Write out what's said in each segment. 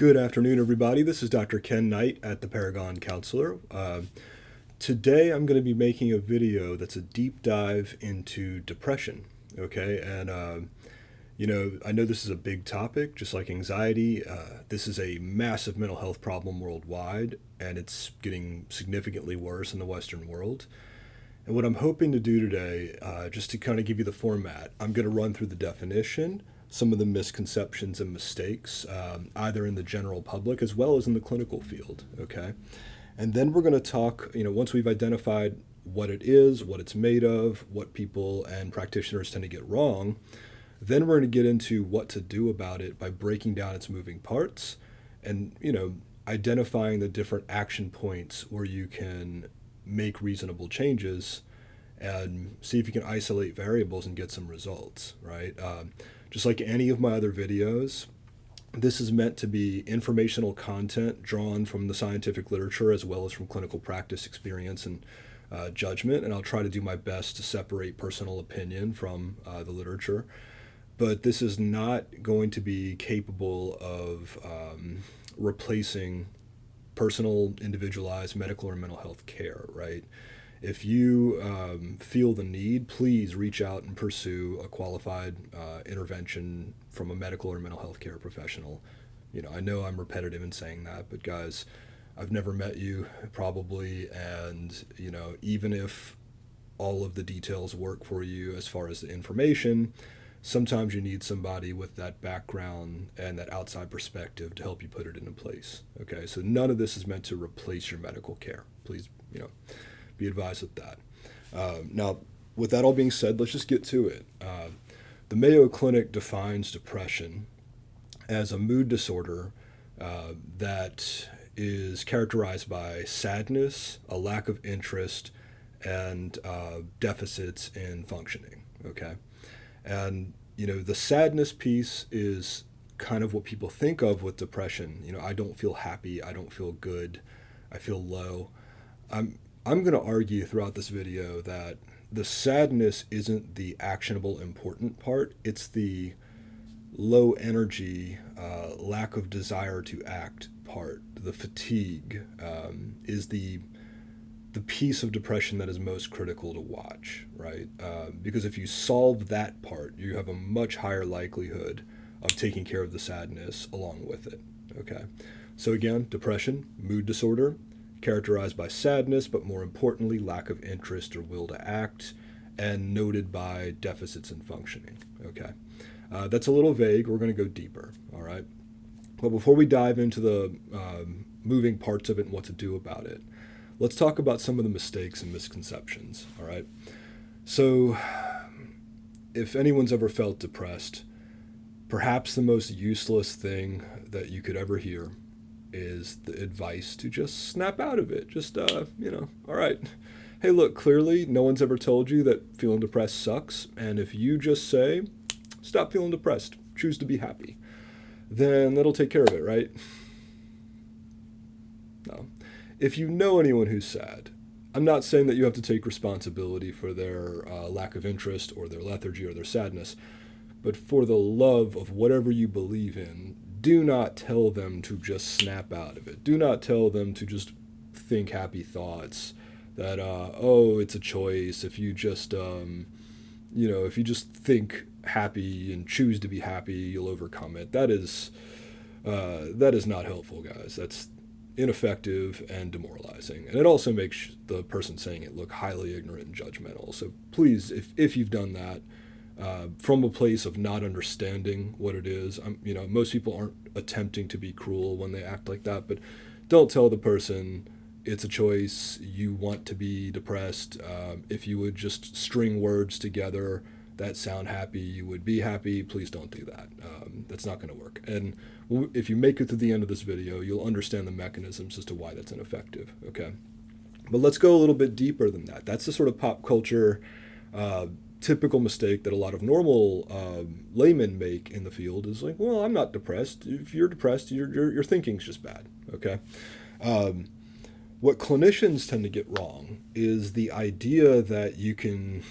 Good afternoon, everybody. This is Dr. Ken Knight at the Paragon Counselor. Today, I'm going to be making a video that's a deep dive into depression. Okay, and I know this is a big topic, just like anxiety. This is a massive mental health problem worldwide, and it's getting significantly worse in the Western world. And what I'm hoping to do today, just to kind of give you the format, I'm going to run through the definition, some of the misconceptions and mistakes, either in the general public as well as in the clinical field, okay? And then we're going to talk, once we've identified what it is, what it's made of, what people and practitioners tend to get wrong, then we're going to get into what to do about it by breaking down its moving parts and, identifying the different action points where you can make reasonable changes and see if you can isolate variables and get some results, right? Just like any of my other videos, this is meant to be informational content drawn from the scientific literature as well as from clinical practice experience and judgment, and I'll try to do my best to separate personal opinion from the literature. But this is not going to be capable of replacing personal, individualized medical or mental health care, right? If you feel the need, please reach out and pursue a qualified intervention from a medical or mental health care professional. I know I'm repetitive in saying that, but guys, I've never met you probably, and even if all of the details work for you as far as the information, sometimes you need somebody with that background and that outside perspective to help you put it into place. Okay, so none of this is meant to replace your medical care. Please, be advised with that. Now, with that all being said, let's just get to it. The Mayo Clinic defines depression as a mood disorder that is characterized by sadness, a lack of interest, and deficits in functioning. Okay, and the sadness piece is kind of what people think of with depression. I don't feel happy, I don't feel good, I feel low. I'm going to argue throughout this video that the sadness isn't the actionable important part. It's the low energy, lack of desire to act part. The fatigue is the piece of depression that is most critical to watch, right? Because if you solve that part, you have a much higher likelihood of taking care of the sadness along with it, okay? So again, depression, mood disorder, characterized by sadness, but more importantly, lack of interest or will to act, and noted by deficits in functioning, okay? That's a little vague. We're going to go deeper, all right? But before we dive into the moving parts of it and what to do about it, let's talk about some of the mistakes and misconceptions, all right? So if anyone's ever felt depressed, perhaps the most useless thing that you could ever hear is the advice to just snap out of it. Just, all right. Hey, look, clearly no one's ever told you that feeling depressed sucks. And if you just say, stop feeling depressed, choose to be happy, then that'll take care of it, right? No. If you know anyone who's sad, I'm not saying that you have to take responsibility for their lack of interest or their lethargy or their sadness, but for the love of whatever you believe in, do not tell them to just snap out of it. Do not tell them to just think happy thoughts that, it's a choice. If you just, if you just think happy and choose to be happy, you'll overcome it. That is not helpful, guys. That's ineffective and demoralizing. And it also makes the person saying it look highly ignorant and judgmental. So please, if you've done that, from a place of not understanding what it is. Most people aren't attempting to be cruel when they act like that, but don't tell the person it's a choice, you want to be depressed. If you would just string words together that sound happy, you would be happy. Please don't do that. That's not going to work. And if you make it to the end of this video, you'll understand the mechanisms as to why that's ineffective, okay? But let's go a little bit deeper than that. That's the sort of pop culture typical mistake that a lot of normal laymen make in the field is like, well, I'm not depressed. If you're depressed, your thinking's just bad, okay? What clinicians tend to get wrong is the idea that you can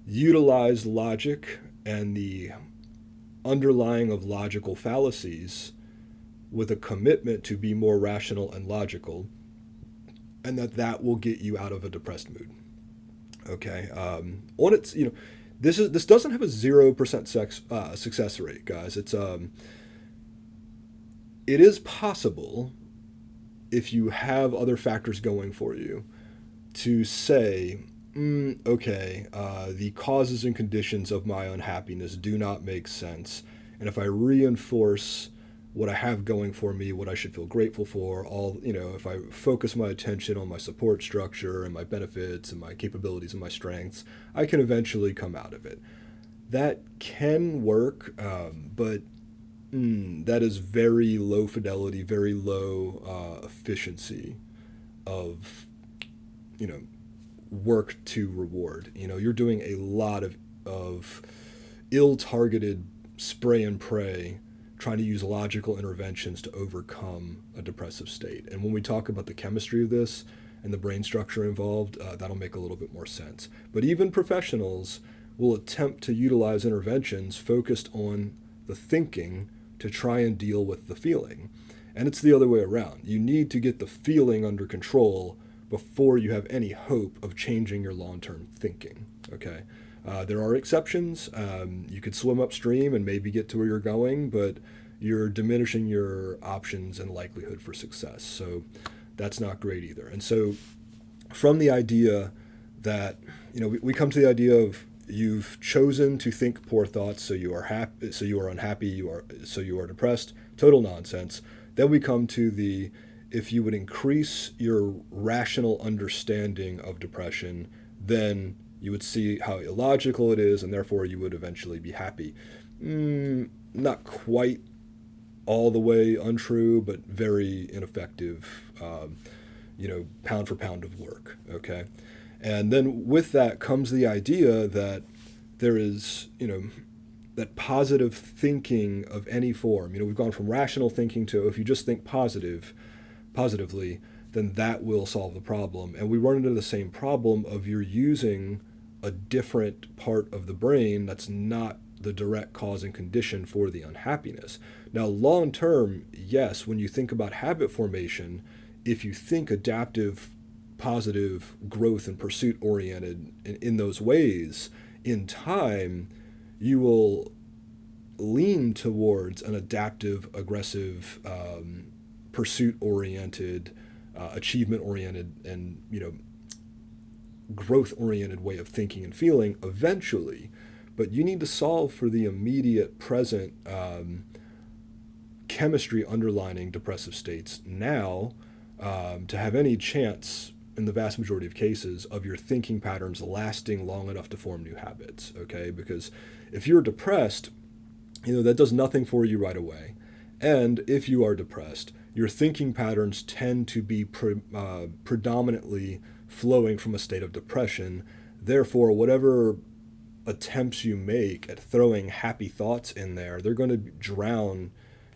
utilize logic and the underlying of logical fallacies with a commitment to be more rational and logical, and that will get you out of a depressed mood. Okay, on its this doesn't have a 0% success rate, guys. It is possible, if you have other factors going for you, to say, okay, the causes and conditions of my unhappiness do not make sense, and if I reinforce what I have going for me, what I should feel grateful for, if I focus my attention on my support structure and my benefits and my capabilities and my strengths, I can eventually come out of it. That can work, but that is very low fidelity, very low efficiency of, work to reward. You're doing a lot of ill-targeted spray and pray, trying to use logical interventions to overcome a depressive state. And when we talk about the chemistry of this and the brain structure involved, that'll make a little bit more sense. But even professionals will attempt to utilize interventions focused on the thinking to try and deal with the feeling. And it's the other way around. You need to get the feeling under control before you have any hope of changing your long-term thinking, okay? There are exceptions. You could swim upstream and maybe get to where you're going, but you're diminishing your options and likelihood for success. So that's not great either. And so from the idea that, we come to the idea of you've chosen to think poor thoughts, so you are happy, so you are unhappy, so you are depressed, total nonsense. Then we come to if you would increase your rational understanding of depression, then you would see how illogical it is, and therefore you would eventually be happy. Not quite all the way untrue, but very ineffective, pound for pound of work, okay? And then with that comes the idea that there is, that positive thinking of any form. We've gone from rational thinking to, if you just think positively, then that will solve the problem. And we run into the same problem of you're using a different part of the brain that's not the direct cause and condition for the unhappiness. Now, long term, yes, when you think about habit formation, if you think adaptive, positive, growth and pursuit oriented in those ways, in time, you will lean towards an adaptive, aggressive, pursuit oriented, achievement oriented, and growth oriented way of thinking and feeling eventually. But you need to solve for the immediate present chemistry underlining depressive states now to have any chance, in the vast majority of cases, of your thinking patterns lasting long enough to form new habits, okay? Because if you're depressed, that does nothing for you right away. And if you are depressed, your thinking patterns tend to be predominantly flowing from a state of depression. Therefore, whatever attempts you make at throwing happy thoughts in there, they're going to drown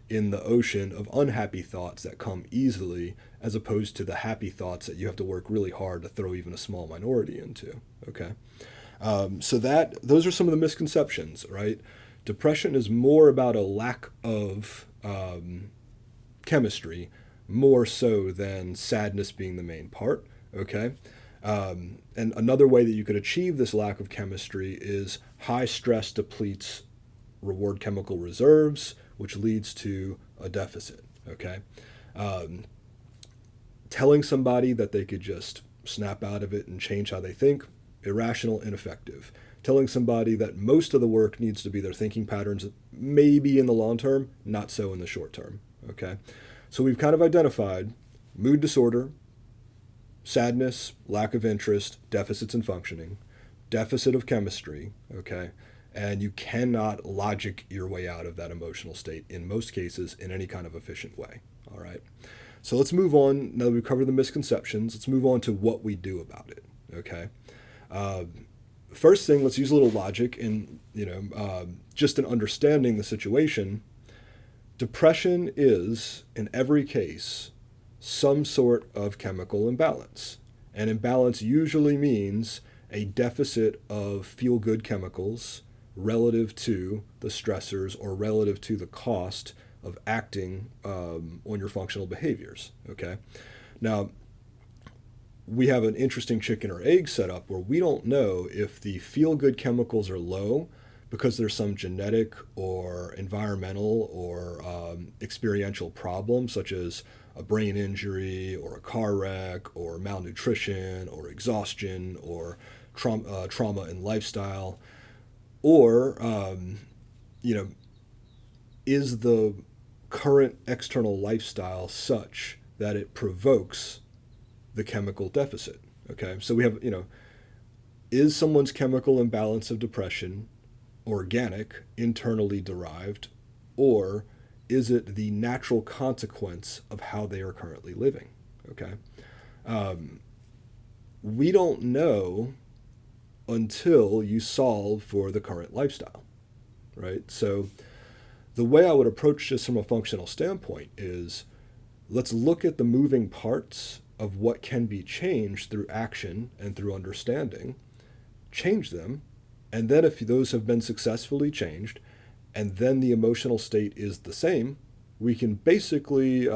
in the ocean of unhappy thoughts that come easily, as opposed to the happy thoughts that you have to work really hard to throw even a small minority into, okay? So those are some of the misconceptions, right? Depression is more about a lack of chemistry, more so than sadness being the main part, okay? And another way that you could achieve this lack of chemistry is high stress depletes reward chemical reserves, which leads to a deficit, okay? Telling somebody that they could just snap out of it and change how they think, irrational, ineffective. Telling somebody that most of the work needs to be their thinking patterns, maybe in the long term, not so in the short term, okay? So we've kind of identified mood disorder, sadness, lack of interest, deficits in functioning, deficit of chemistry, okay? And you cannot logic your way out of that emotional state in most cases in any kind of efficient way, all right? So let's move on. Now that we've covered the misconceptions, let's move on to what we do about it, okay? First thing, let's use a little logic and, just in understanding the situation. Depression is, in every case, some sort of chemical imbalance. And imbalance usually means a deficit of feel-good chemicals relative to the stressors or relative to the cost of acting on your functional behaviors, okay? Now, we have an interesting chicken or egg setup where we don't know if the feel-good chemicals are low because there's some genetic or environmental or experiential problem, such as a brain injury or a car wreck or malnutrition or exhaustion or trauma and lifestyle, or is the current external lifestyle such that it provokes the chemical deficit? Okay, so we have, is someone's chemical imbalance of depression organic, internally derived, or is it the natural consequence of how they are currently living? Okay, we don't know until you solve for the current lifestyle, right? So the way I would approach this from a functional standpoint is, let's look at the moving parts of what can be changed through action and through understanding, change them, and then if those have been successfully changed, and then the emotional state is the same, we can basically,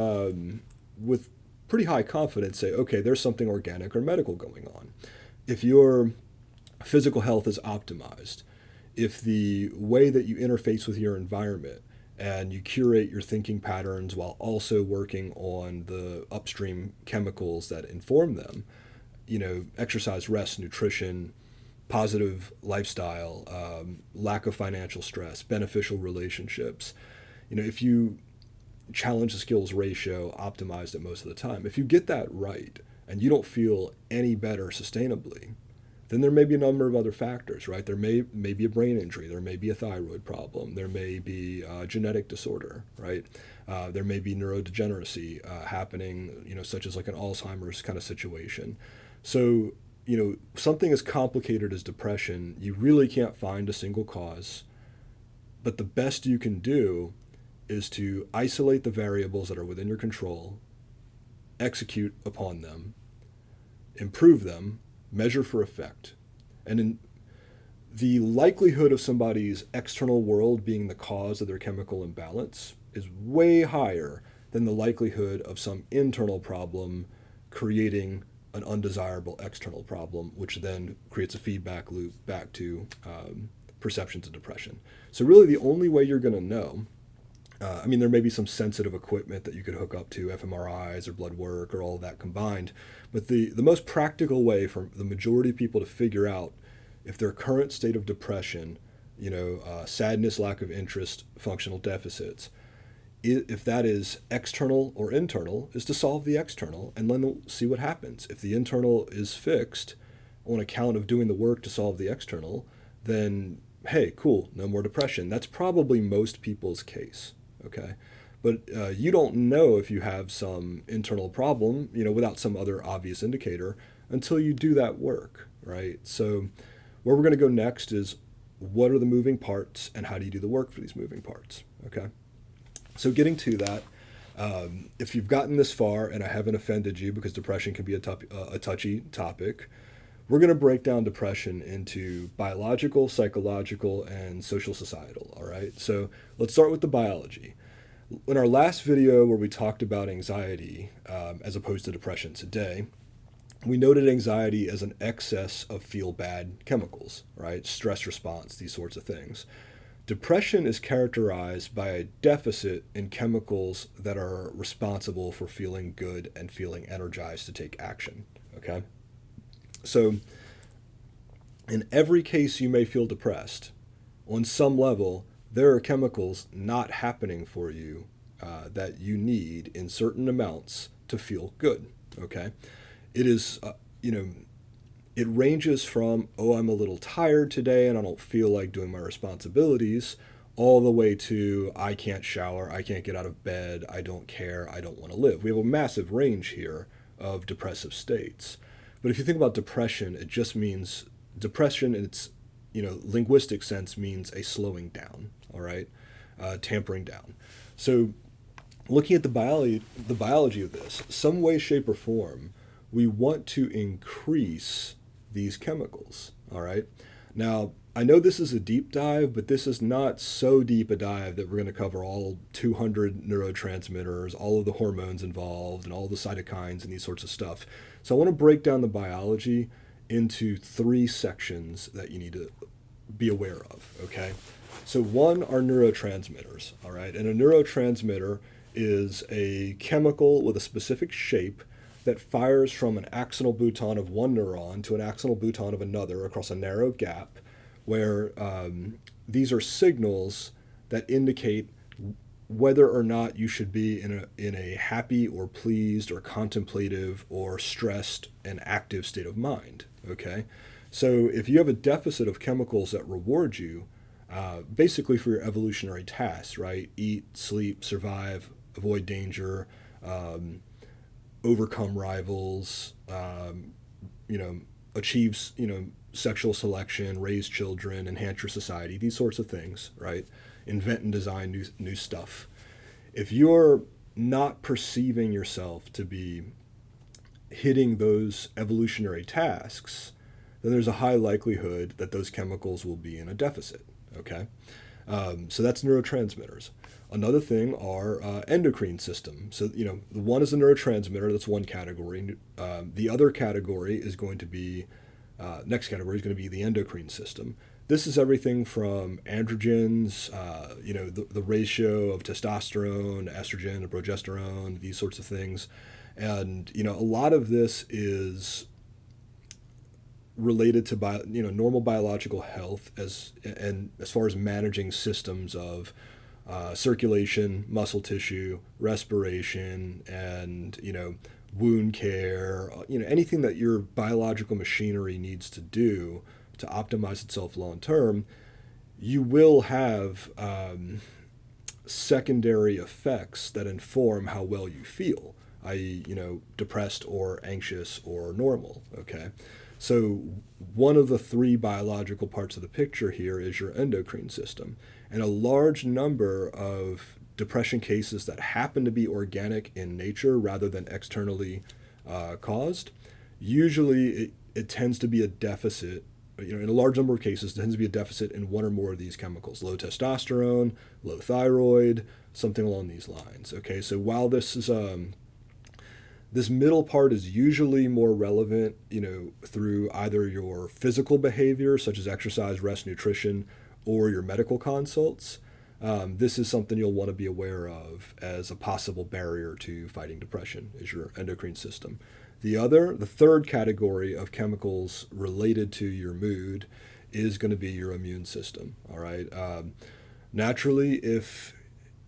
with pretty high confidence, say, okay, there's something organic or medical going on. If your physical health is optimized, if the way that you interface with your environment and you curate your thinking patterns while also working on the upstream chemicals that inform them, exercise, rest, nutrition, positive lifestyle, lack of financial stress, beneficial relationships. If you challenge the skills ratio, optimized it most of the time, if you get that right and you don't feel any better sustainably, then there may be a number of other factors, right? There may be a brain injury, there may be a thyroid problem, there may be a genetic disorder, right? There may be neurodegeneracy happening, such as like an Alzheimer's kind of situation. So, something as complicated as depression, you really can't find a single cause, but the best you can do is to isolate the variables that are within your control, execute upon them, improve them, measure for effect. And in the likelihood of somebody's external world being the cause of their chemical imbalance is way higher than the likelihood of some internal problem creating an undesirable external problem, which then creates a feedback loop back to perceptions of depression. So really the only way you're going to know, there may be some sensitive equipment that you could hook up to, fMRIs or blood work or all of that combined, but the most practical way for the majority of people to figure out if their current state of depression, sadness, lack of interest, functional deficits, if that is external or internal, is to solve the external and then see what happens. If the internal is fixed on account of doing the work to solve the external, then hey, cool, no more depression. That's probably most people's case, okay? But you don't know if you have some internal problem, without some other obvious indicator until you do that work, right? So where we're going to go next is, what are the moving parts and how do you do the work for these moving parts, okay? So getting to that, if you've gotten this far and I haven't offended you, because depression can be a touchy topic, we're going to break down depression into biological, psychological, and social societal, all right? So let's start with the biology. In our last video where we talked about anxiety as opposed to depression today, we noted anxiety as an excess of feel-bad chemicals, right? Stress response, these sorts of things. Depression is characterized by a deficit in chemicals that are responsible for feeling good and feeling energized to take action, okay? So in every case you may feel depressed, on some level, there are chemicals not happening for you that you need in certain amounts to feel good, okay? It is, it ranges from, oh, I'm a little tired today and I don't feel like doing my responsibilities, all the way to, I can't shower, I can't get out of bed, I don't care, I don't want to live. We have a massive range here of depressive states. But if you think about depression, it just means, depression in its linguistic sense means a slowing down, all right, tampering down. So looking at the biology of this, some way, shape, or form, we want to increase these chemicals, all right? Now, I know this is a deep dive, but this is not so deep a dive that we're going to cover all 200 neurotransmitters, all of the hormones involved, and all the cytokines and these sorts of stuff. So I want to break down the biology into three sections that you need to be aware of, okay? So one are neurotransmitters, all right? And a neurotransmitter is a chemical with a specific shape that fires from an axonal bouton of one neuron to an axonal bouton of another across a narrow gap, where these are signals that indicate whether or not you should be in a happy or pleased or contemplative or stressed and active state of mind, okay? So if you have a deficit of chemicals that reward you, basically for your evolutionary tasks, right? Eat, sleep, survive, avoid danger, overcome rivals, achieve, sexual selection, raise children, enhance your society, these sorts of things, right? Invent and design new stuff. If you're not perceiving yourself to be hitting those evolutionary tasks, then there's a high likelihood that those chemicals will be in a deficit, okay? So that's neurotransmitters. Another thing are endocrine system. So, the one is a neurotransmitter, that's one category. The other category is going to be, next category is going to be the endocrine system. This is everything from androgens, the ratio of testosterone, estrogen, and progesterone, these sorts of things. And, a lot of this is related to normal biological health as far as managing systems of circulation, muscle tissue, respiration, and wound care. Anything that your biological machinery needs to do to optimize itself long term, you will have secondary effects that inform how well you feel, i.e., depressed or anxious or normal. Okay. So one of the three biological parts of the picture here is your endocrine system. And a large number of depression cases that happen to be organic in nature rather than externally caused, usually it tends to be a deficit. In a large number of cases, it tends to be a deficit in one or more of these chemicals: low testosterone, low thyroid, something along these lines. Okay, so while this is this middle part is usually more relevant, through either your physical behavior, such as exercise, rest, nutrition, or your medical consults. This is something you'll want to be aware of as a possible barrier to fighting depression, is your endocrine system. The third category of chemicals related to your mood is going to be your immune system, all right? Naturally, if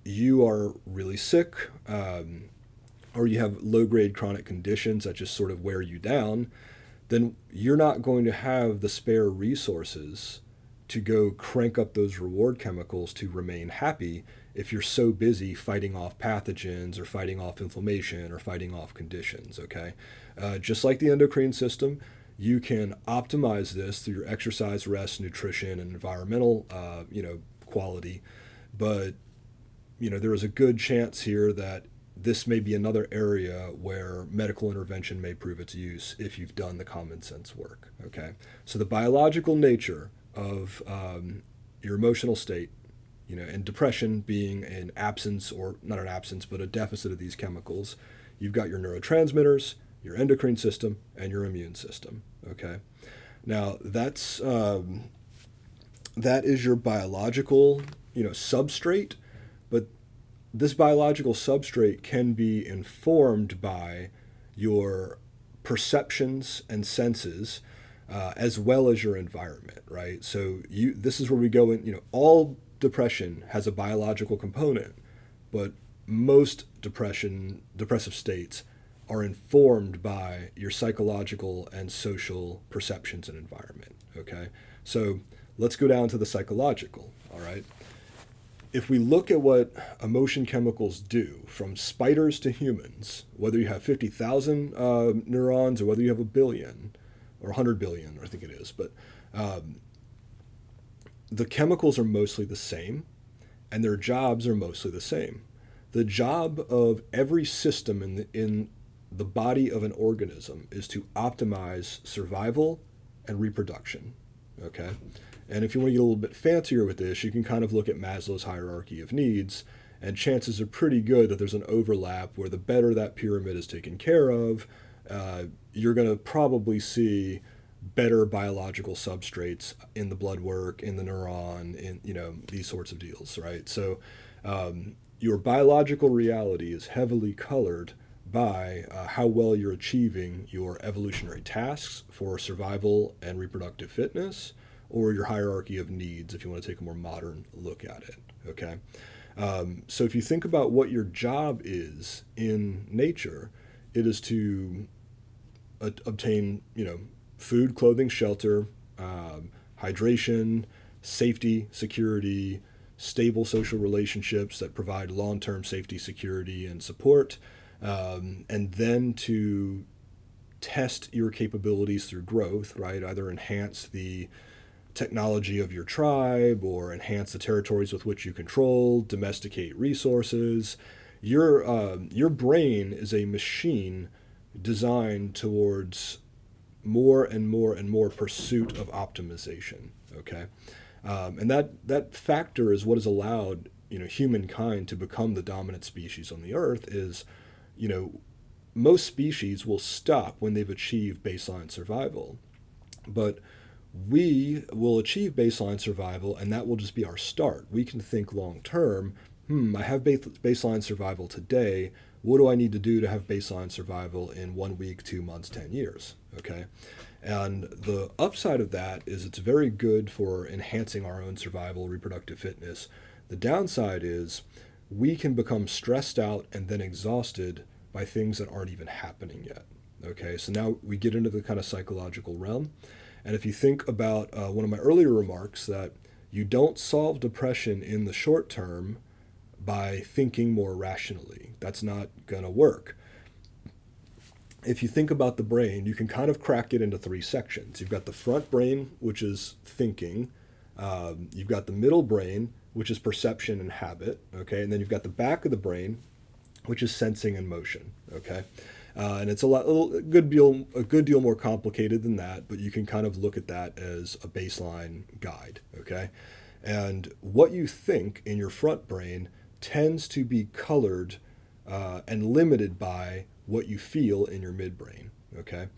you are really sick, or you have low-grade chronic conditions that just sort of wear you down, then you're not going to have the spare resources to go crank up those reward chemicals to remain happy if you're so busy fighting off pathogens or fighting off inflammation or fighting off conditions, okay? Just like the endocrine system, you can optimize this through your exercise, rest, nutrition, and environmental, quality. But, there is a good chance here that this may be another area where medical intervention may prove its use if you've done the common sense work, okay? So the biological nature of your emotional state, and depression being an absence, or not an absence, but a deficit of these chemicals. You've got your neurotransmitters, your endocrine system, and your immune system, okay? Now, that is your biological, substrate, but this biological substrate can be informed by your perceptions and senses, as well as your environment, right? So this is where we go in. All depression has a biological component, but most depressive states are informed by your psychological and social perceptions and environment, okay? So let's go down to the psychological, all right? If we look at what emotion chemicals do, from spiders to humans, whether you have 50,000 neurons or whether you have a billion or 100 billion, I think it is, but the chemicals are mostly the same, and their jobs are mostly the same. The job of every system in the body of an organism is to optimize survival and reproduction, okay? And if you want to get a little bit fancier with this, you can kind of look at Maslow's hierarchy of needs, and chances are pretty good that there's an overlap where the better that pyramid is taken care of, you're going to probably see better biological substrates in the blood work, in the neuron, in these sorts of deals, right? So your biological reality is heavily colored by how well you're achieving your evolutionary tasks for survival and reproductive fitness, or your hierarchy of needs if you want to take a more modern look at it, okay? So if you think about what your job is in nature, it is to obtain, food, clothing, shelter, hydration, safety, security, stable social relationships that provide long-term safety, security, and support, and then to test your capabilities through growth, right? Either enhance the technology of your tribe or enhance the territories with which you control, domesticate resources. Your brain is a machine designed towards more and more and more pursuit of optimization, okay? And that factor is what has allowed humankind to become the dominant species on the earth. Is most species will stop when they've achieved baseline survival, but we will achieve baseline survival, and that will just be our start. We can think long term. I have baseline survival today. What do I need to do to have baseline survival in 1 week, 2 months, 10 years? Okay. And the upside of that is it's very good for enhancing our own survival, reproductive fitness. The downside is we can become stressed out and then exhausted by things that aren't even happening yet. Okay. So now we get into the kind of psychological realm. And if you think about one of my earlier remarks, that you don't solve depression in the short term by thinking more rationally. That's not going to work. If you think about the brain, you can kind of crack it into 3 sections. You've got the front brain, which is thinking. You've got the middle brain, which is perception and habit. Okay, and then you've got the back of the brain, which is sensing and motion. Okay. And it's a good deal more complicated than that, but you can kind of look at that as a baseline guide, okay? And what you think in your front brain tends to be colored and limited by what you feel in your midbrain, okay?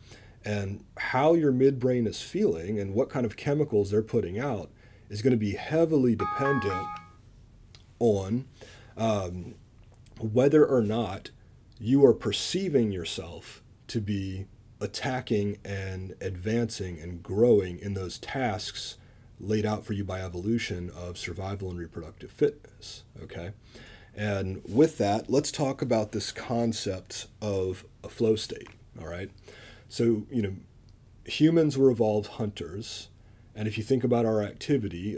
And how your midbrain is feeling and what kind of chemicals they're putting out is going to be heavily dependent on whether or not you are perceiving yourself to be attacking and advancing and growing in those tasks laid out for you by evolution of survival and reproductive fitness, okay? And with that, let's talk about this concept of a flow state, all right? So, humans were evolved hunters, and if you think about our activity,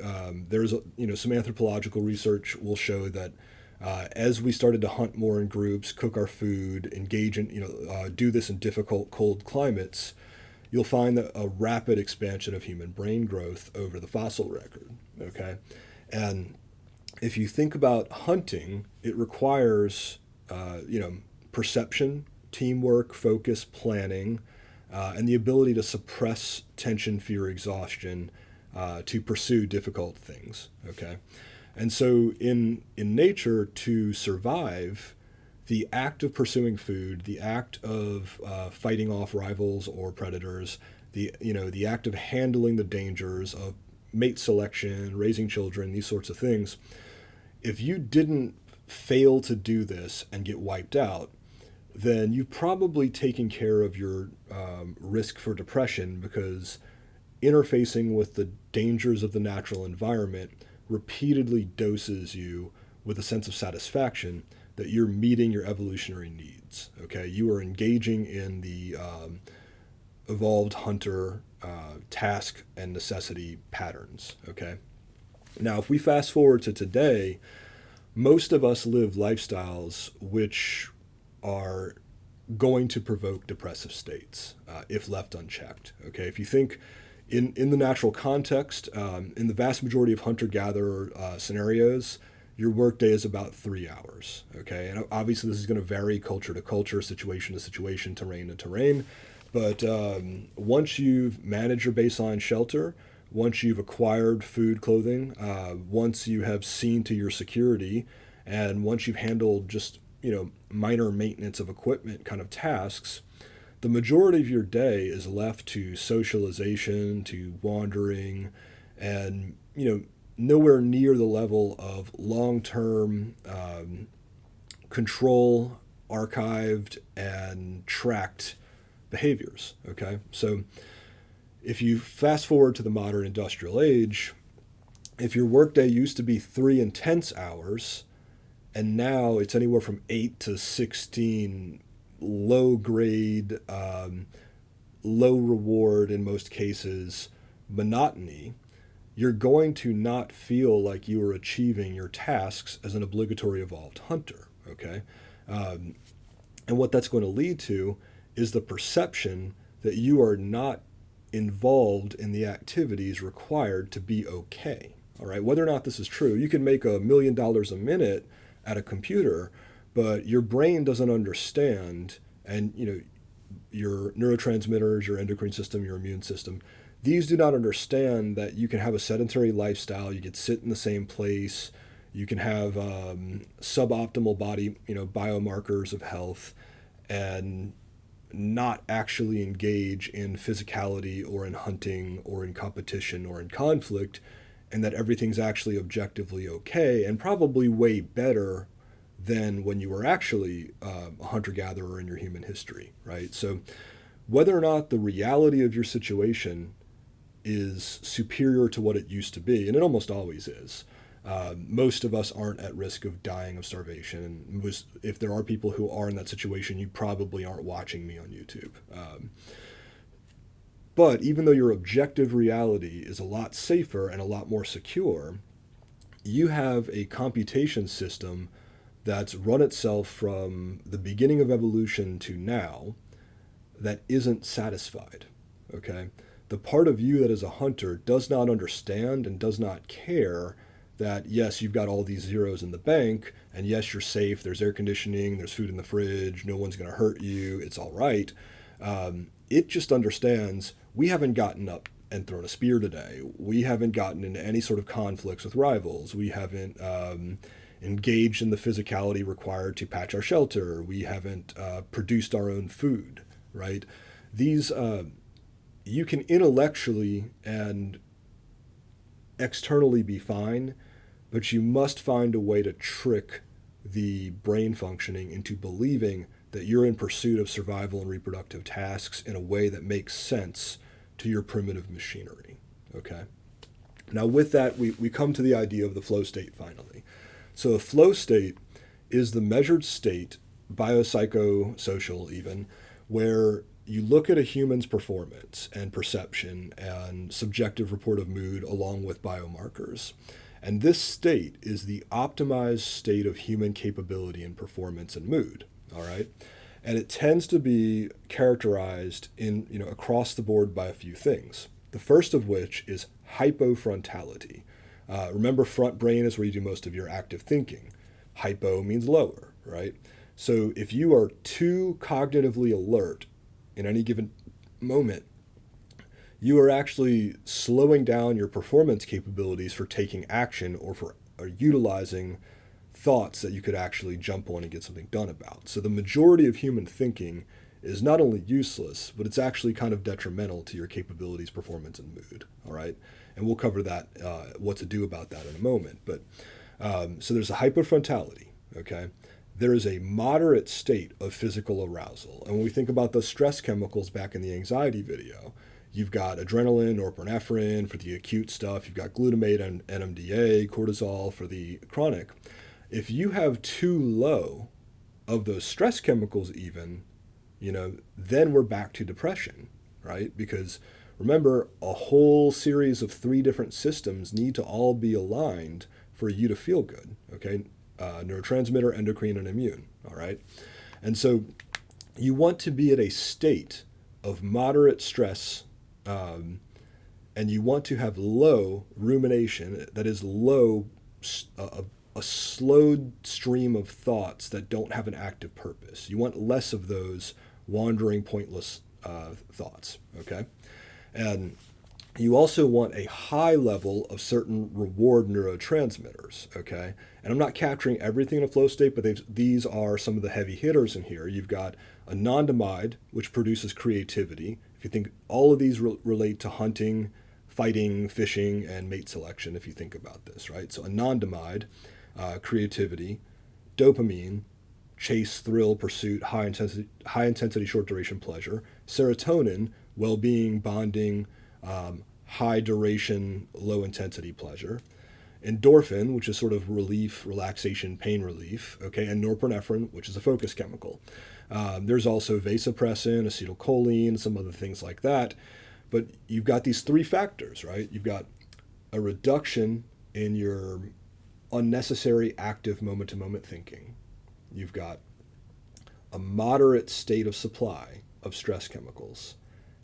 there's, some anthropological research will show that as we started to hunt more in groups, cook our food, engage in, do this in difficult, cold climates, you'll find that a rapid expansion of human brain growth over the fossil record, okay? And if you think about hunting, it requires, perception, teamwork, focus, planning, and the ability to suppress tension, fear, exhaustion to pursue difficult things, okay? And so in nature, to survive, the act of pursuing food, the act of fighting off rivals or predators, the act of handling the dangers of mate selection, raising children, these sorts of things, if you didn't fail to do this and get wiped out, then you've probably taken care of your risk for depression, because interfacing with the dangers of the natural environment repeatedly doses you with a sense of satisfaction that you're meeting your evolutionary needs. Okay, you are engaging in the evolved hunter task and necessity patterns. Okay, now if we fast forward to today, most of us live lifestyles which are going to provoke depressive states if left unchecked. Okay, if you think in the natural context, in the vast majority of hunter-gatherer scenarios, your workday is about 3 hours. Okay, and obviously this is going to vary culture to culture, situation to situation, terrain to terrain. But once you've managed your baseline shelter, once you've acquired food, clothing, once you have seen to your security, and once you've handled just, minor maintenance of equipment kind of tasks, the majority of your day is left to socialization, to wandering, and, nowhere near the level of long-term control, archived, and tracked behaviors. Okay, so if you fast forward to the modern industrial age, if your workday used to be 3 intense hours, and now it's anywhere from 8 to 16 low grade, low reward in most cases, monotony, you're going to not feel like you are achieving your tasks as an obligatory evolved hunter. Okay, and what that's going to lead to is the perception that you are not involved in the activities required to be okay. All right, whether or not this is true, you can make $1 million a minute at a computer, but your brain doesn't understand, and your neurotransmitters, your endocrine system, your immune system, these do not understand that you can have a sedentary lifestyle, you can sit in the same place, you can have suboptimal body, biomarkers of health, and not actually engage in physicality or in hunting or in competition or in conflict, and that everything's actually objectively okay and probably way better than when you were actually a hunter-gatherer in your human history, right? So whether or not the reality of your situation is superior to what it used to be, and it almost always is, most of us aren't at risk of dying of starvation. And if there are people who are in that situation, you probably aren't watching me on YouTube. But even though your objective reality is a lot safer and a lot more secure, you have a computation system that's run itself from the beginning of evolution to now that isn't satisfied. Okay? The part of you that is a hunter does not understand and does not care that, yes, you've got all these zeros in the bank, and yes, you're safe, there's air conditioning, there's food in the fridge, no one's going to hurt you, it's all right. It just understands, we haven't gotten up and thrown a spear today. We haven't gotten into any sort of conflicts with rivals. We haven't engaged in the physicality required to patch our shelter. We haven't produced our own food, right? These, you can intellectually and externally be fine, but you must find a way to trick the brain functioning into believing that you're in pursuit of survival and reproductive tasks in a way that makes sense to your primitive machinery. Okay? Now, with that, we come to the idea of the flow state finally. So, a flow state is the measured state, biopsychosocial even, where you look at a human's performance and perception and subjective report of mood along with biomarkers. And this state is the optimized state of human capability and performance and mood. All right. And it tends to be characterized across the board by a few things. The first of which is hypofrontality. Remember, front brain is where you do most of your active thinking. Hypo means lower, right? So if you are too cognitively alert in any given moment, you are actually slowing down your performance capabilities for taking action or for utilizing thoughts that you could actually jump on and get something done about. So the majority of human thinking is not only useless, but it's actually kind of detrimental to your capabilities, performance, and mood. All right, and we'll cover that, what to do about that in a moment. But so there's a hypofrontality. Okay, there is a moderate state of physical arousal, and when we think about the stress chemicals back in the anxiety video, you've got adrenaline, norepinephrine for the acute stuff. You've got glutamate and NMDA, cortisol for the chronic. If you have too low of those stress chemicals even, then we're back to depression, right? Because remember, a whole series of 3 different systems need to all be aligned for you to feel good, okay? Neurotransmitter, endocrine, and immune, all right? And so you want to be at a state of moderate stress, and you want to have low rumination, that is low, a slowed stream of thoughts that don't have an active purpose. You want less of those wandering, pointless thoughts, okay? And You also want a high level of certain reward neurotransmitters, okay? And I'm not capturing everything in a flow state, but these are some of the heavy hitters in here. You've got anandamide, which produces creativity. If you think all of these relate to hunting, fighting, fishing, and mate selection, if you think about this, right? So anandamide, creativity, dopamine, chase, thrill, pursuit, high intensity, short duration pleasure, serotonin, well-being, bonding, high duration, low intensity pleasure, endorphin, which is sort of relief, relaxation, pain relief, okay, and norepinephrine, which is a focus chemical. There's also vasopressin, acetylcholine, some other things like that. But you've got these three factors, right? You've got a reduction in your unnecessary active moment to moment thinking. You've got a moderate state of supply of stress chemicals.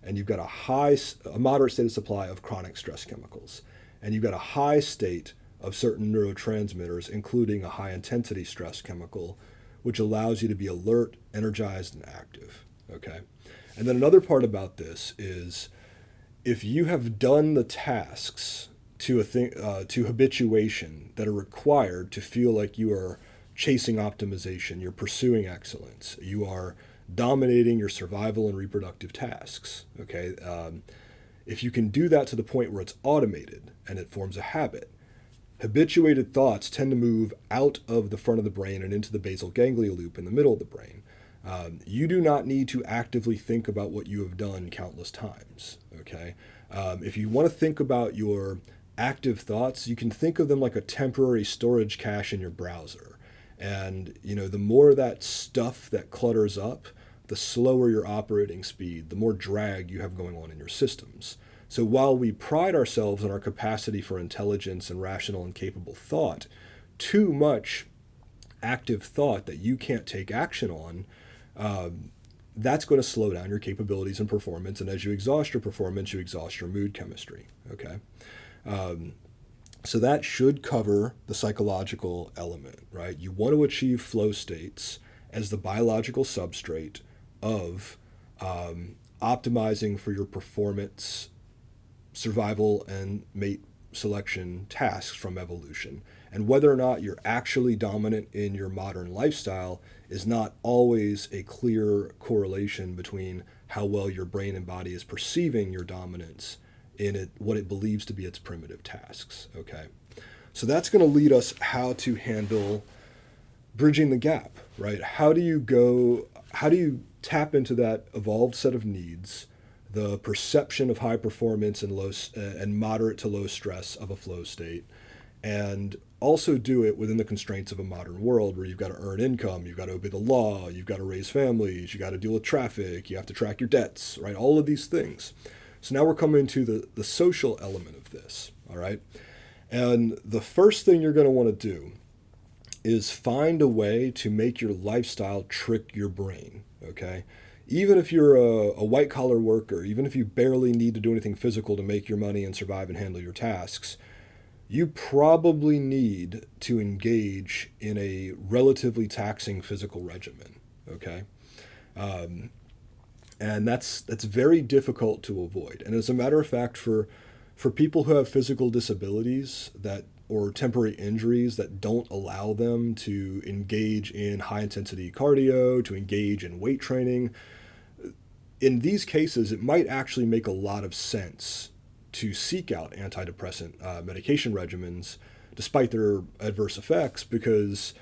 And you've got a moderate state of supply of chronic stress chemicals. And you've got a high state of certain neurotransmitters, including a high intensity stress chemical, which allows you to be alert, energized, and active. Okay? And then another part about this is if you have done the tasks to habituation that are required to feel like you are chasing optimization, you're pursuing excellence, you are dominating your survival and reproductive tasks. Okay, if you can do that to the point where it's automated and it forms a habit, habituated thoughts tend to move out of the front of the brain and into the basal ganglia loop in the middle of the brain. You do not need to actively think about what you have done countless times. Okay, if you want to think about your active thoughts, you can think of them like a temporary storage cache in your browser. And the more that stuff that clutters up, the slower your operating speed, the more drag you have going on in your systems. So while we pride ourselves on our capacity for intelligence and rational and capable thought, too much active thought that you can't take action on, that's going to slow down your capabilities and performance. And as you exhaust your performance, you exhaust your mood chemistry. Okay. So that should cover the psychological element, right? You want to achieve flow states as the biological substrate of optimizing for your performance, survival, and mate selection tasks from evolution. And whether or not you're actually dominant in your modern lifestyle is not always a clear correlation between how well your brain and body is perceiving your dominance in it, what it believes to be its primitive tasks. Okay, so that's going to lead us how to handle bridging the gap, right? How do you tap into that evolved set of needs, the perception of high performance and low and moderate to low stress of a flow state, and also do it within the constraints of a modern world where you've got to earn income, you've got to obey the law, you've got to raise families, you got to deal with traffic, you have to track your debts, right? All of these things. So now we're coming to the social element of this, all right? And the first thing you're going to want to do is find a way to make your lifestyle trick your brain, okay? Even if you're a white-collar worker, even if you barely need to do anything physical to make your money and survive and handle your tasks, you probably need to engage in a relatively taxing physical regimen, okay? And that's very difficult to avoid. And as a matter of fact, for people who have physical disabilities or temporary injuries that don't allow them to engage in high-intensity cardio, to engage in weight training, in these cases, it might actually make a lot of sense to seek out antidepressant medication regimens, despite their adverse effects, because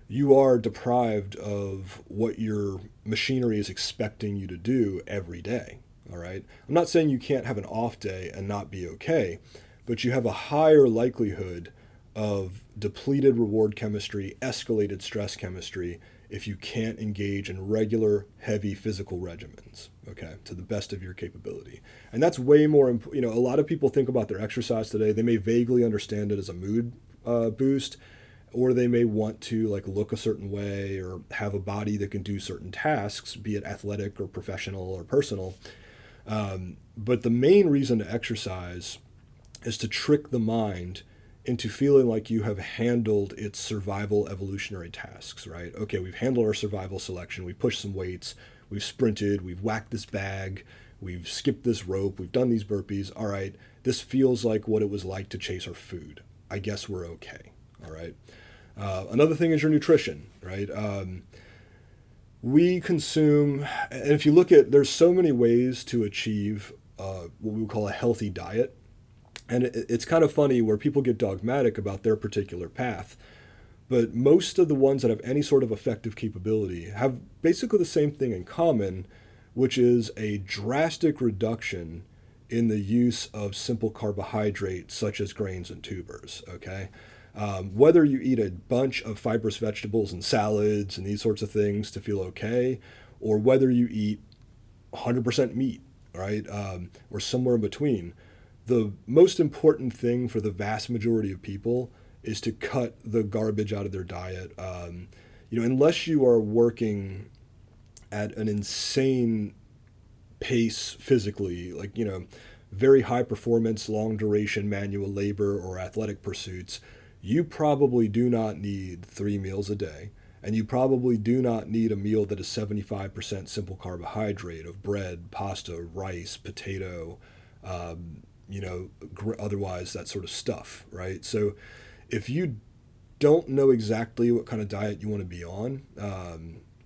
you are deprived of what your machinery is expecting you to do every day. All right. I'm not saying you can't have an off day and not be okay, but you have a higher likelihood of depleted reward chemistry, escalated stress chemistry, if you can't engage in regular, heavy physical regimens, okay, to the best of your capability. And that's way more, a lot of people think about their exercise today. They may vaguely understand it as a mood boost, or they may want to look a certain way or have a body that can do certain tasks, be it athletic or professional or personal. But the main reason to exercise is to trick the mind into feeling like you have handled its survival evolutionary tasks, right? Okay, we've handled our survival selection, we've pushed some weights, we've sprinted, we've whacked this bag, we've skipped this rope, we've done these burpees. All right, this feels like what it was like to chase our food. I guess we're okay. All right. Another thing is your nutrition, right? We consume, and if you look at, there's so many ways to achieve what we would call a healthy diet. And it's kind of funny where people get dogmatic about their particular path. But most of the ones that have any sort of effective capability have basically the same thing in common, which is a drastic reduction in the use of simple carbohydrates such as grains and tubers, okay? Whether you eat a bunch of fibrous vegetables and salads and these sorts of things to feel okay, or whether you eat 100% meat, right, or somewhere in between, the most important thing for the vast majority of people is to cut the garbage out of their diet. Unless you are working at an insane pace physically, like, very high performance, long duration manual labor or athletic pursuits, you probably do not need 3 meals a day. And you probably do not need a meal that is 75% simple carbohydrate of bread, pasta, rice, potato, otherwise that sort of stuff, right? So if you don't know exactly what kind of diet you want to be on,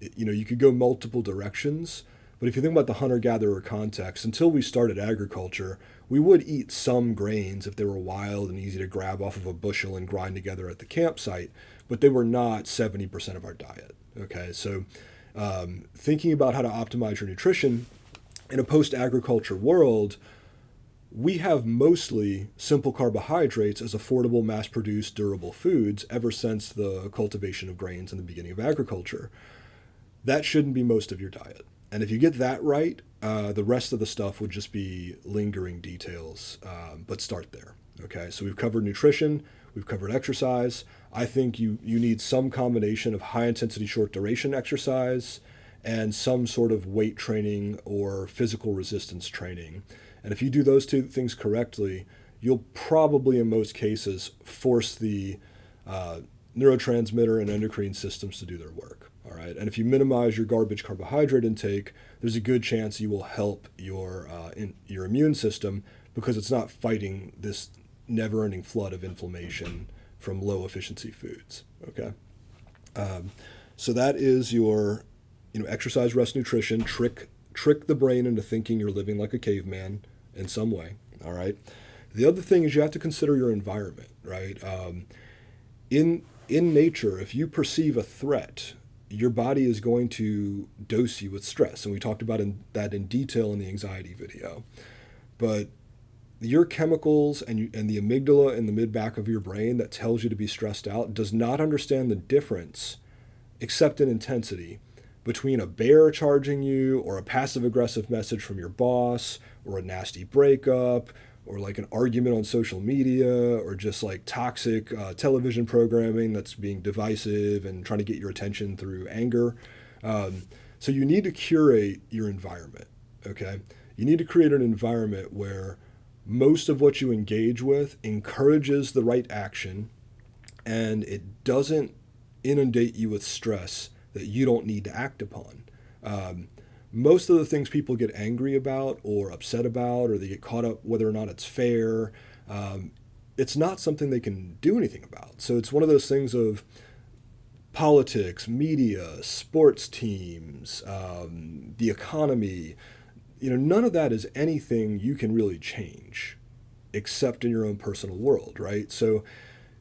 you could go multiple directions. But if you think about the hunter-gatherer context, until we started agriculture, we would eat some grains if they were wild and easy to grab off of a bushel and grind together at the campsite, but they were not 70% of our diet. Okay, so thinking about how to optimize your nutrition in a post-agriculture world, we have mostly simple carbohydrates as affordable, mass-produced, durable foods ever since the cultivation of grains in the beginning of agriculture. That shouldn't be most of your diet. And if you get that right, the rest of the stuff would just be lingering details, but start there. Okay, so we've covered nutrition, we've covered exercise. I think you need some combination of high-intensity, short-duration exercise and some sort of weight training or physical resistance training. And if you do those two things correctly, you'll probably, in most cases, force the neurotransmitter and endocrine systems to do their work. All right. And if you minimize your garbage carbohydrate intake, there's a good chance you will help your immune system because it's not fighting this never-ending flood of inflammation from low-efficiency foods. Okay. So that is your, exercise, rest, nutrition. Trick the brain into thinking you're living like a caveman in some way. All right. The other thing is you have to consider your environment, right? In nature, if you perceive a threat, your body is going to dose you with stress. And we talked about that in detail in the anxiety video. But your chemicals and the amygdala in the mid-back of your brain that tells you to be stressed out does not understand the difference, except in intensity, between a bear charging you or a passive-aggressive message from your boss or a nasty breakup or like an argument on social media or just like toxic television programming that's being divisive and trying to get your attention through anger. So you need to curate your environment, okay? You need to create an environment where most of what you engage with encourages the right action and it doesn't inundate you with stress that you don't need to act upon. Most of the things people get angry about or upset about, or they get caught up whether or not it's fair, it's not something they can do anything about. So it's one of those things of politics, media, sports teams, the economy. None of that is anything you can really change except in your own personal world, right? So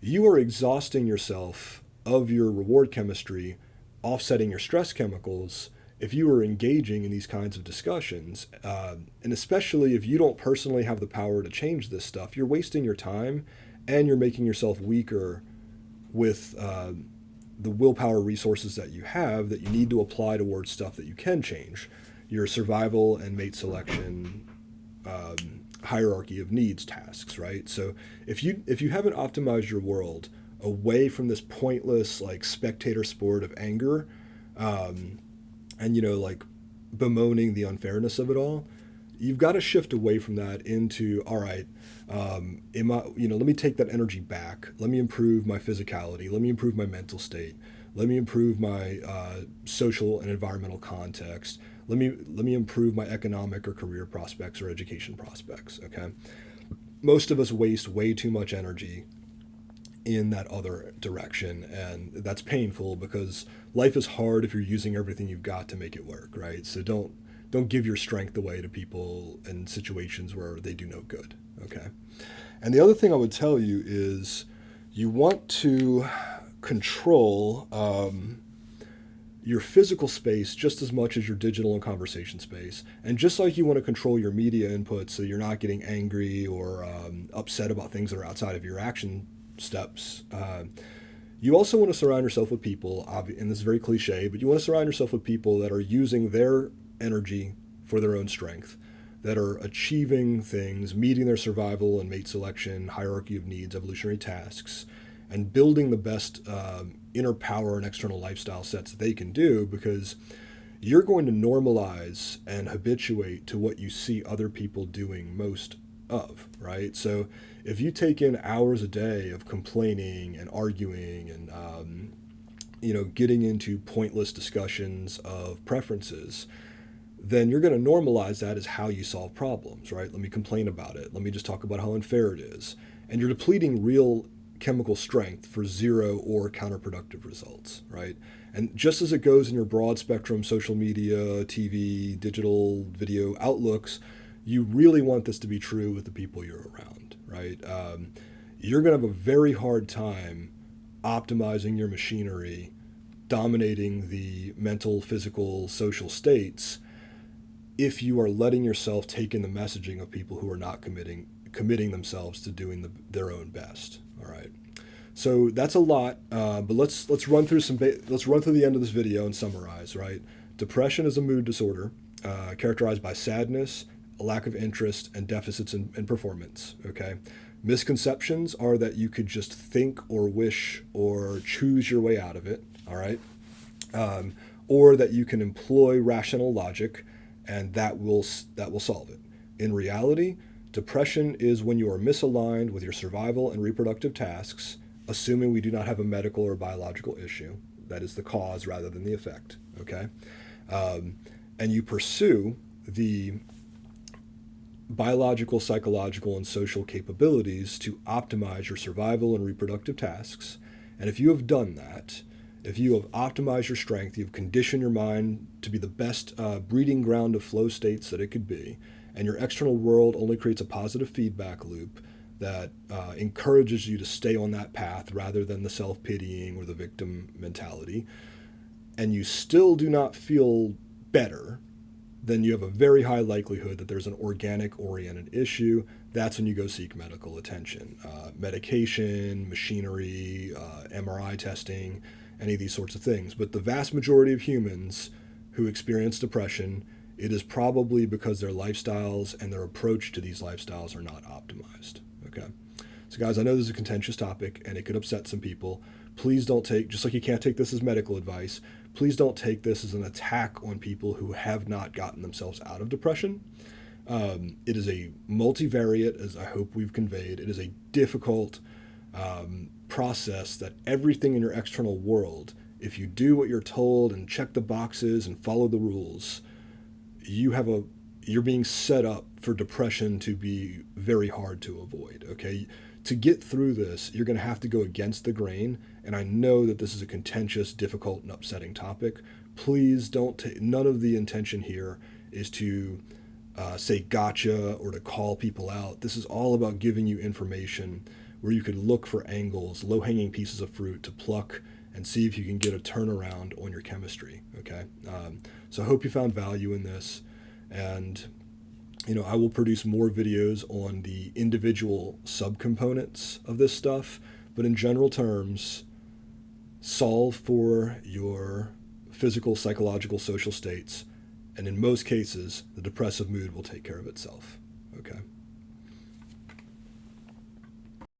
you are exhausting yourself of your reward chemistry, offsetting your stress chemicals, if you are engaging in these kinds of discussions, and especially if you don't personally have the power to change this stuff, you're wasting your time and you're making yourself weaker with the willpower resources that you have that you need to apply towards stuff that you can change. Your survival and mate selection hierarchy of needs tasks, right? So if you haven't optimized your world away from this pointless like spectator sport of anger, and like bemoaning the unfairness of it all, you've got to shift away from that into, all right, let me take that energy back. Let me improve my physicality. Let me improve my mental state. Let me improve my social and environmental context. Let me improve my economic or career prospects or education prospects. Okay. most of us waste way too much energy in that other direction, and that's painful because life is hard if you're using everything you've got to make it work, right? So don't give your strength away to people in situations where they do no good, okay? And the other thing I would tell you is you want to control your physical space just as much as your digital and conversation space. And just like you want to control your media input so you're not getting angry or upset about things that are outside of your action steps, you also want to surround yourself with people, and this is very cliche, but you want to surround yourself with people that are using their energy for their own strength, that are achieving things, meeting their survival and mate selection, hierarchy of needs, evolutionary tasks, and building the best inner power and external lifestyle sets that they can do, because you're going to normalize and habituate to what you see other people doing most of, right? So if you take in hours a day of complaining and arguing and getting into pointless discussions of preferences, then you're going to normalize that as how you solve problems, right? Let me complain about it. Let me just talk about how unfair it is. And you're depleting real chemical strength for zero or counterproductive results, right? And just as it goes in your broad spectrum social media, TV, digital, video outlooks, you really want this to be true with the people you're around, right? You're going to have a very hard time optimizing your machinery, dominating the mental, physical, social states if you are letting yourself take in the messaging of people who are not committing themselves to doing their own best. All right. So that's a lot, but let's run through let's run through the end of this video and summarize. Right. Depression is a mood disorder characterized by sadness, a lack of interest, and deficits in performance. Okay. Misconceptions are that you could just think or wish or choose your way out of it. All right. Or that you can employ rational logic and that will solve it. In reality, depression is when you are misaligned with your survival and reproductive tasks, assuming we do not have a medical or biological issue. That is the cause rather than the effect, okay? And you pursue the biological, psychological, and social capabilities to optimize your survival and reproductive tasks. And if you have done that, if you have optimized your strength, you've conditioned your mind to be the best breeding ground of flow states that it could be, and your external world only creates a positive feedback loop that encourages you to stay on that path rather than the self-pitying or the victim mentality, and you still do not feel better, then you have a very high likelihood that there's an organic-oriented issue. That's when you go seek medical attention. Medication, machinery, MRI testing, any of these sorts of things. But the vast majority of humans who experience depression, it is probably because their lifestyles and their approach to these lifestyles are not optimized. Okay. So guys, I know this is a contentious topic and it could upset some people. Please don't just like you can't take this as medical advice, please don't take this as an attack on people who have not gotten themselves out of depression. It is a multivariate, as I hope we've conveyed. It is a difficult process that everything in your external world, if you do what you're told and check the boxes and follow the rules, you're being set up for depression to be very hard to avoid, okay? To get through this, you're going to have to go against the grain, and I know that this is a contentious, difficult, and upsetting topic. Please don't none of the intention here is to say gotcha or to call people out. This is all about giving you information where you could look for angles, low-hanging pieces of fruit to pluck and see if you can get a turnaround on your chemistry, okay? So I hope you found value in this, and I will produce more videos on the individual subcomponents of this stuff, but in general terms, solve for your physical, psychological, social states, and in most cases, the depressive mood will take care of itself, okay?